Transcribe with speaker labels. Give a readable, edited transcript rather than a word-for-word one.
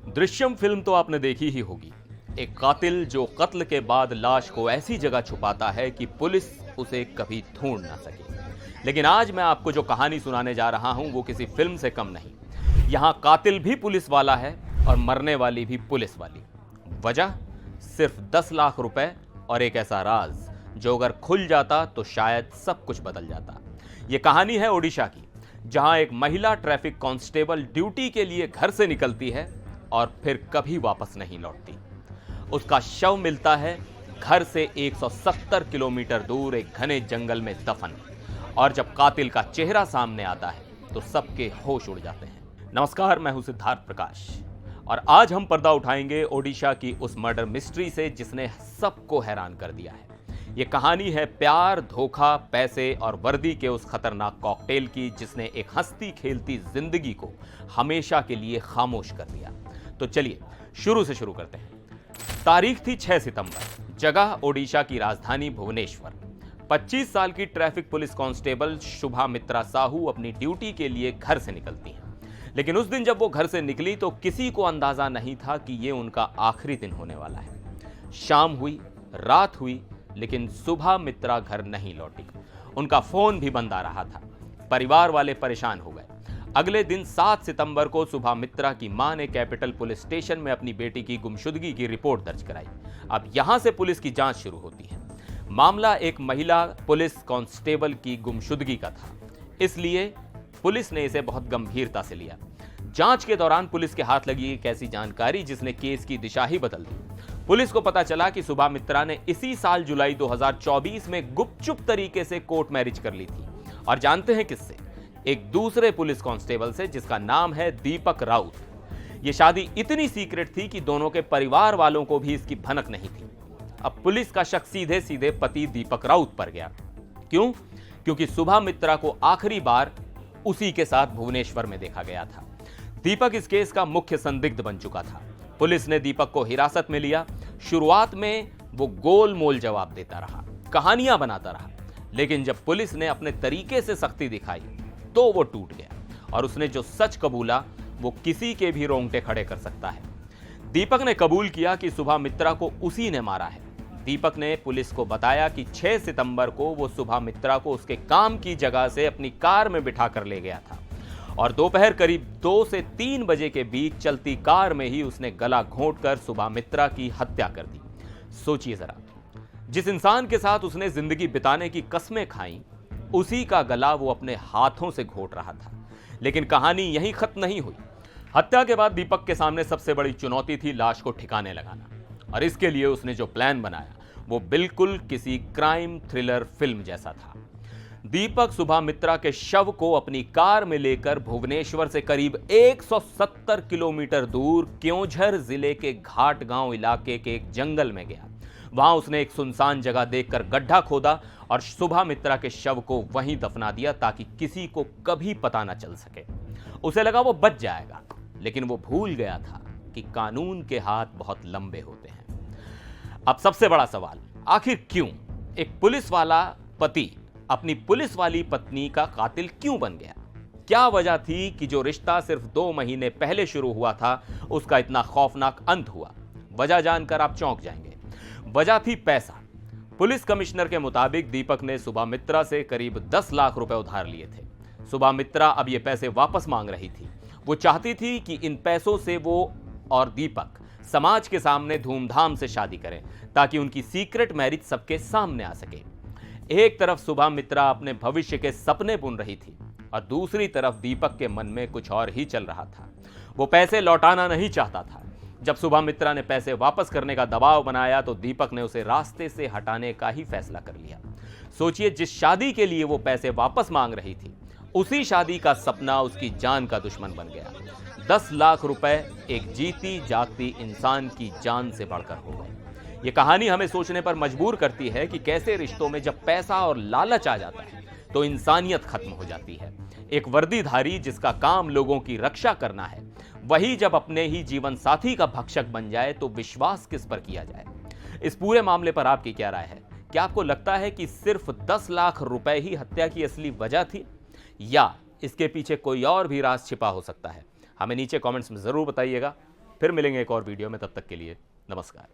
Speaker 1: Drishyam film तो आपने देखी ही होगी। एक कातिल जो कत्ल के बाद लाश को ऐसी जगह छुपाता है कि पुलिस उसे कभी ढूंढ ना सके। लेकिन आज मैं आपको जो कहानी सुनाने जा रहा हूं वो किसी फिल्म से कम नहीं। यहां कातिल भी पुलिस वाला है और मरने वाली भी पुलिस वाली। वजह सिर्फ 10 लाख रुपए और एक ऐसा राज जो अगर खुल जाता तो शायद सब कुछ बदल जाता। यह कहानी है ओडिशा की, जहां एक महिला ट्रैफिक कांस्टेबल ड्यूटी के लिए घर से निकलती है और फिर कभी वापस नहीं लौटती। उसका शव मिलता है घर से 170 किलोमीटर दूर एक घने जंगल में दफन। और जब कातिल का चेहरा सामने आता है तो सबके होश उड़ जाते हैं। नमस्कार, मैं हूं सिद्धार्थ प्रकाश और आज हम पर्दा उठाएंगे ओडिशा की उस मर्डर मिस्ट्री से जिसने सबको हैरान कर दिया है। यह कहानी है प्यार, धोखा, पैसे और वर्दी के उस खतरनाक कॉकटेल की जिसने एक हंसती खेलती जिंदगी को हमेशा के लिए खामोश कर दिया। तो चलिए शुरू से शुरू करते हैं। तारीख थी 6 सितंबर, जगह ओडिशा की राजधानी भुवनेश्वर। 25 साल की ट्रैफिक पुलिस कांस्टेबल शुभा मित्रा साहू अपनी ड्यूटी के लिए घर से निकलती हैं। लेकिन उस दिन जब वो घर से निकली तो किसी को अंदाजा नहीं था कि ये उनका आखिरी दिन होने वाला है। शाम हुई, रात हुई, लेकिन शुभा मित्रा घर नहीं लौटी। उनका फोन भी बंद आ रहा था। परिवार वाले परेशान हो गए। अगले दिन 7 सितंबर को शुभा मित्रा की मां ने कैपिटल पुलिस स्टेशन में अपनी बेटी की गुमशुदगी की रिपोर्ट दर्ज कराई। अब यहां से पुलिस की जांच शुरू होती है। मामला एक महिला पुलिस कांस्टेबल की गुमशुदगी का था, इसलिए पुलिस ने इसे बहुत गंभीरता से लिया। जांच के दौरान पुलिस के हाथ लगी एक ऐसी जानकारी जिसने केस की दिशा ही बदल दी। पुलिस को पता चला कि शुभा मित्रा ने इसी साल जुलाई 2024 में गुपचुप तरीके से कोर्ट मैरिज कर ली थी। और जानते हैं किससे? एक दूसरे पुलिस कांस्टेबल से जिसका नाम है दीपक राउत। यह शादी इतनी सीक्रेट थी कि दोनों के परिवार वालों को भी इसकी भनक नहीं थी। अब पुलिस का शक सीधे सीधे पति दीपक राउत पर गया। क्यों? क्योंकि शुभा मित्रा को आखिरी बार उसी के साथ भुवनेश्वर में देखा गया था। दीपक इस केस का मुख्य संदिग्ध बन चुका था। पुलिस ने दीपक को हिरासत में लिया। शुरुआत में वो गोलमोल जवाब देता रहा, कहानियां बनाता रहा, लेकिन जब पुलिस ने अपने तरीके से सख्ती दिखाई तो वो टूट गया और उसने जो सच कबूला वो किसी के भी रोंगटे खड़े कर सकता है। दीपक ने कबूल किया कि शुभा मित्रा को उसी ने मारा है। दीपक ने पुलिस को बताया कि 6 सितंबर को वो शुभा मित्रा को उसके काम की जगह से अपनी कार में बिठा कर ले गया था और दोपहर करीब 2 से 3 बजे के बीच चलती कार में ही उसने गला घोंटकर शुभा मित्रा की हत्या कर दी। सोचिए जरा, जिस इंसान के साथ उसने जिंदगी बिताने की कस्में खाई उसी का गला वो अपने हाथों से घोंट रहा था। लेकिन कहानी यहीं खत्म नहीं हुई। हत्या के बाद दीपक के सामने सबसे बड़ी चुनौती थी लाश को ठिकाने लगाना, और इसके लिए उसने जो प्लान बनाया वो बिल्कुल किसी क्राइम थ्रिलर फिल्म जैसा था। दीपक शुभा मित्रा के शव को अपनी कार में लेकर भुवनेश्वर से करीब 170 किलोमीटर दूर क्योंझर जिले के घाट गांव इलाके के एक जंगल में गया। वहां उसने एक सुनसान जगह देखकर गड्ढा खोदा और शुभा मित्रा के शव को वहीं दफना दिया ताकि किसी को कभी पता ना चल सके। उसे लगा वो बच जाएगा, लेकिन वो भूल गया था कि कानून के हाथ बहुत लंबे होते हैं। अब सबसे बड़ा सवाल, आखिर क्यों एक पुलिस वाला पति अपनी पुलिस वाली पत्नी का कातिल क्यों बन गया? क्या वजह थी कि जो रिश्ता सिर्फ 2 महीने पहले शुरू हुआ था उसका इतना खौफनाक अंत हुआ? वजह जानकर आप चौंक जाएंगे। वजह थी पैसा। पुलिस कमिश्नर के मुताबिक दीपक ने शुभा मित्रा से करीब 10 लाख रुपए उधार लिए थे। शुभा मित्रा अब ये पैसे वापस मांग रही थी। वो चाहती थी कि इन पैसों से वो और दीपक समाज के सामने धूमधाम से शादी करें ताकि उनकी सीक्रेट मैरिज सबके सामने आ सके। एक तरफ शुभा मित्रा अपने भविष्य के सपने बुन रही थी और दूसरी तरफ दीपक के मन में कुछ और ही चल रहा था। वो पैसे लौटाना नहीं चाहता था। जब शुभा मित्रा ने पैसे वापस करने का दबाव बनाया तो दीपक ने उसे रास्ते से हटाने का ही फैसला कर लिया। सोचिए, जिस शादी के लिए वो पैसे वापस मांग रही थी उसी शादी का सपना उसकी जान का दुश्मन बन गया। 10 लाख रुपए एक जीती जागती इंसान की जान से बढ़कर हो गए। ये कहानी हमें सोचने पर मजबूर करती है कि कैसे रिश्तों में जब पैसा और लालच आ जाता है तो इंसानियत खत्म हो जाती है। एक वर्दीधारी जिसका काम लोगों की रक्षा करना है, वही जब अपने ही जीवन साथी का भक्षक बन जाए तो विश्वास किस पर किया जाए? इस पूरे मामले पर आपकी क्या राय है? क्या आपको लगता है कि सिर्फ 10 लाख रुपए ही हत्या की असली वजह थी या इसके पीछे कोई और भी राज छिपा हो सकता है? हमें नीचे कमेंट्स में जरूर बताइएगा। फिर मिलेंगे एक और वीडियो में, तब तक के लिए नमस्कार।